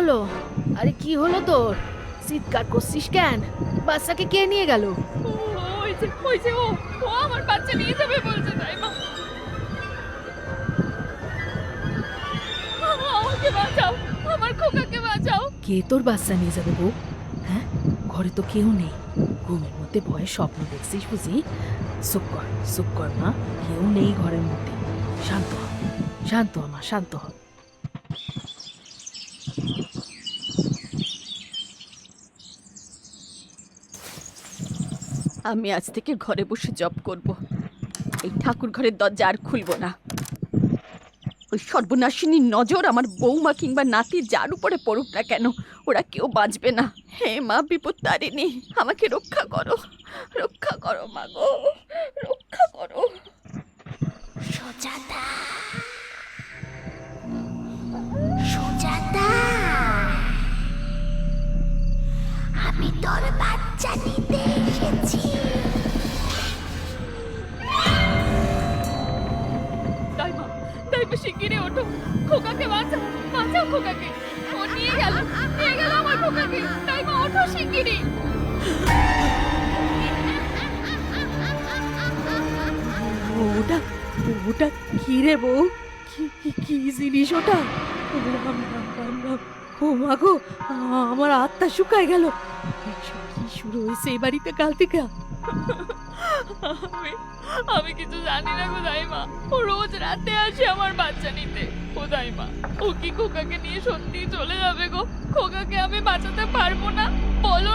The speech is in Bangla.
হলো? আরে কি হলো তোর? চিৎকার করছিস কেন? বাচ্চাকে কে নিয়ে গেল? ওই যে ও আমার বাচ্চা নিয়ে যাবে বলছে দাইমা। আমাকে বাঁচাও, আমার খোকাকে বাঁচাও। কে তোর বাচ্চা নিয়ে যাবে গো? হ্যাঁ, ঘরে তো কেউ নেই। ঘুমের মধ্যে ভয়ে স্বপ্ন দেখছিস বুঝি? চুপ কর মা, কেউ নেই ঘরের মধ্যে। শান্ত হ, শান্ত হ মা, শান্ত হ। আমি আজ থেকে ঘরে বসে জব করব। এই ঠাকুর ঘরের দরজা আর খুলবো না। ওই সর্বনাশিনীর নজর আমার বৌমা কিংবা নাতি যার উপরে পড়ুক না কেন, ওরা কেউ বাঁচবে না। হে মা বিপদ তারিণী, আমাকে রক্ষা করো, রক্ষা করো মা গো, রক্ষা করো। সুজাতা, সুজাতা, আমি তোর বাচ্চা নিতে এসেছি। দাইমা, দাইমা শিগগিরই ওঠো, খোকাকে বাঁচাও, বাঁচাও খোকাকে। ও নিয়ে গেল আমার খোকাকে। দাইমা ওঠো শিগগিরই। ওটা ওটা কি রে বউ? কি জিনিস ওটা? রাম রাম রাম রাম। ও মা গো, আমার আত্মা শুকায় গেল। এসব কি শুরু হয়েছে এই বাড়িতে কাল থেকে? আমি কিছু জানি না গো দাইমা। ও রোজ রাতে আসে আমার বাচ্চা নিতে। ও দাইমা, ও কি খোকাকে নিয়ে সত্যি চলে যাবে গো? খোকাকে আমি বাঁচাতে পারবো না, বলো